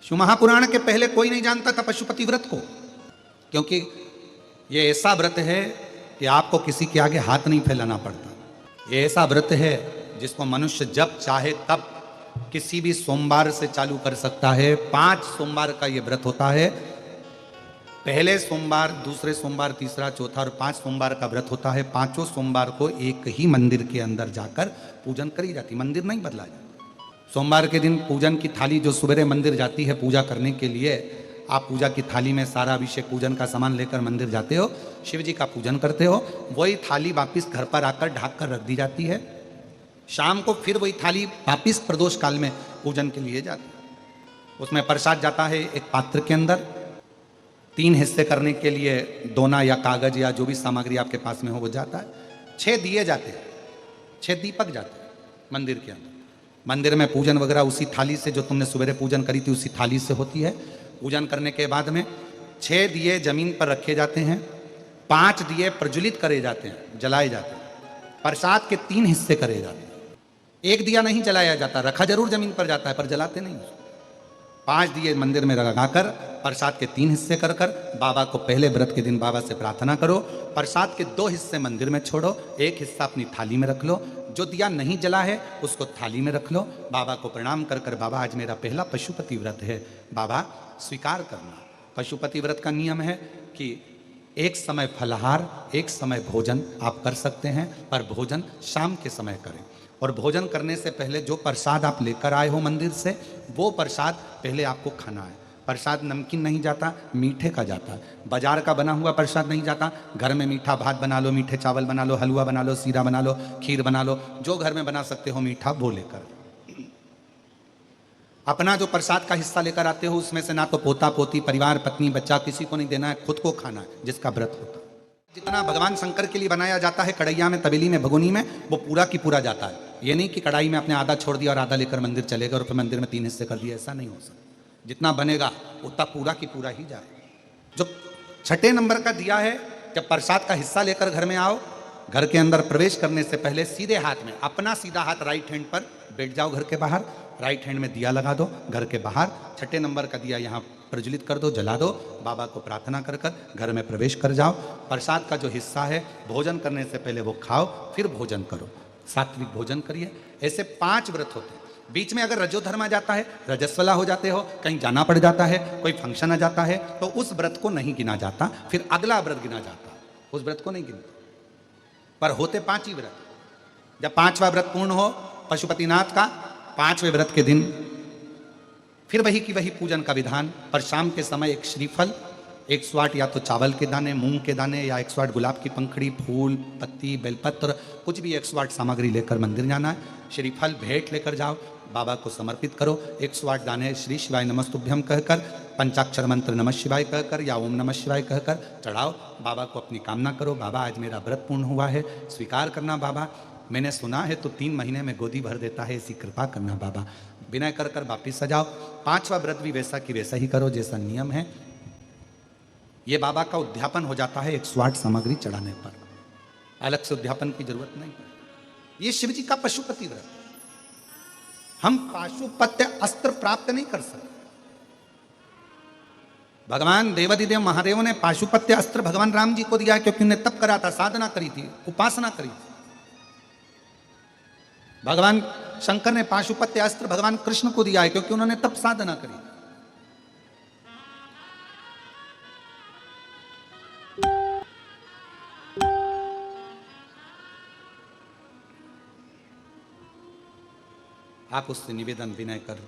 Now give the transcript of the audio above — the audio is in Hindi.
शिव महापुराण के पहले कोई नहीं जानता था पशुपति व्रत को, क्योंकि ये ऐसा व्रत है कि आपको किसी के आगे हाथ नहीं फैलाना पड़ता। ये ऐसा व्रत है जिसको मनुष्य जब चाहे तब किसी भी सोमवार से चालू कर सकता है। 5 सोमवार का ये व्रत होता है। पहले सोमवार, दूसरे सोमवार, तीसरा, चौथा और 5 सोमवार का व्रत होता है। 5 सोमवार को एक ही मंदिर के अंदर जाकर पूजन करी जाती, मंदिर नहीं बदला जाता। सोमवार के दिन पूजन की थाली जो सवेरे मंदिर जाती है पूजा करने के लिए, आप पूजा की थाली में सारा अभिषेक पूजन का सामान लेकर मंदिर जाते हो, शिव जी का पूजन करते हो, वही थाली वापिस घर पर आकर ढक कर रख दी जाती है। शाम को फिर वही थाली वापिस प्रदोष काल में पूजन के लिए जाती है। उसमें प्रसाद जाता है एक पात्र के अंदर। 3 हिस्से करने के लिए दोना या कागज या जो भी सामग्री आपके पास में हो वो जाता है। 6 दिए जाते हैं, 6 दीपक जाते हैं मंदिर के अंदर। मंदिर में पूजन वगैरह उसी थाली से, जो तुमने सवेरे पूजन करी थी उसी थाली से होती है। पूजन करने के बाद में 6 दिए जमीन पर रखे जाते हैं, 5 दिए प्रज्वलित करे जाते हैं, जलाए जाते हैं। प्रसाद के 3 हिस्से करे जाते हैं। एक दिया नहीं जलाया जाता, रखा जरूर जमीन पर जाता है पर जलाते नहीं। 5 दिए मंदिर में लगाकर प्रसाद के 3 हिस्से कर कर बाबा को पहले व्रत के दिन बाबा से प्रार्थना करो। प्रसाद के 2 हिस्से मंदिर में छोड़ो, 1 हिस्सा अपनी थाली में रख लो। जो दिया नहीं जला है उसको थाली में रख लो। बाबा को प्रणाम कर कर, बाबा आज मेरा पहला पशुपति व्रत है, बाबा स्वीकार करना। पशुपति व्रत का नियम है कि एक समय फलाहार, एक समय भोजन आप कर सकते हैं, पर भोजन शाम के समय करें। और भोजन करने से पहले जो प्रसाद आप लेकर आए हो मंदिर से, वो प्रसाद पहले आपको खाना है। प्रसाद नमकीन नहीं जाता, मीठे का जाता है। बाजार का बना हुआ प्रसाद नहीं जाता। घर में मीठा भात बना लो, मीठे चावल बना लो, हलवा बना लो, सीरा बना लो, खीर बना लो, जो घर में बना सकते हो मीठा वो लेकर। अपना जो प्रसाद का हिस्सा लेकर आते हो उसमें से ना तो पोता पोती, परिवार, पत्नी, बच्चा किसी को नहीं देना है, खुद को खाना है, जिसका व्रत होता है। जितना भगवान शंकर के लिए बनाया जाता है कढ़ैया में, तबेली में, भगोनी में, वो पूरा की पूरा जाता है। ये नहीं कि कढ़ाई में अपने आधा छोड़ दिया और आधा लेकर मंदिर चलेगा और फिर मंदिर में 3 हिस्से कर दिया, ऐसा नहीं हो सकता। जितना बनेगा उतना पूरा की पूरा ही जाए। जो 6ठे नंबर का दिया है, जब प्रसाद का हिस्सा लेकर घर में आओ, घर के अंदर प्रवेश करने से पहले सीधे हाथ में, अपना सीधा हाथ राइट हैंड पर बैठ जाओ घर के बाहर, राइट हैंड में दिया लगा दो घर के बाहर। 6ठे नंबर का दिया यहाँ प्रज्वलित कर दो, जला दो, बाबा को प्रार्थना कर कर घर में प्रवेश कर जाओ। प्रसाद का जो हिस्सा है भोजन करने से पहले वो खाओ, फिर भोजन करो, सात्विक भोजन करिए। ऐसे 5 व्रत होते हैं। बीच में अगर रजोधर्म आ जाता है, रजस्वला हो जाते हो, कहीं जाना पड़ जाता है, कोई फंक्शन आ जाता है, तो उस व्रत को नहीं गिना जाता, फिर अगला व्रत गिना जाता, उस व्रत को नहीं गिनता। पर होते 5 ही व्रत। जब 5वां व्रत पूर्ण हो पशुपतिनाथ का, 5वें व्रत के दिन फिर वही की वही पूजन का विधान। पर शाम के समय एक श्रीफल, 108 या तो चावल के दाने, मूंग के दाने, या 108 गुलाब की पंखड़ी, फूल, पत्ती, बेलपत्र, कुछ भी 108 सामग्री लेकर मंदिर जाना है। श्रीफल भेंट लेकर जाओ, बाबा को समर्पित करो। 108 दाने श्री शिवाय नमस्तुभ्यम कहकर, पंचाक्षर मंत्र नमः शिवाय कहकर या ओम नमः शिवाय कहकर चढ़ाओ। बाबा को अपनी कामना करो, बाबा आज मेरा व्रत पूर्ण हुआ है, स्वीकार करना बाबा। मैंने सुना है तो 3 महीने में गोदी भर देता है, ऐसी कृपा करना बाबा। विनय कर कर वापिस सजाओ। 5वां व्रत भी वैसा कि वैसा ही करो जैसा नियम है। ये बाबा का उद्यापन हो जाता है 108 सामग्री चढ़ाने पर, अलग से उद्यापन की जरूरत नहीं। ये शिव जी का पशुपति व्रत। हम पाशुपत्य अस्त्र प्राप्त नहीं कर सकते। भगवान देवाधिदेव महादेव ने पाशुपत्य अस्त्र भगवान राम जी को दिया, क्योंकि उन्हें तप करा था, साधना करी थी, उपासना करी थी। भगवान शंकर ने पाशुपत्य अस्त्र भगवान कृष्ण को दिया है, क्योंकि उन्होंने तप साधना करी। आप उससे निवेदन विनय कर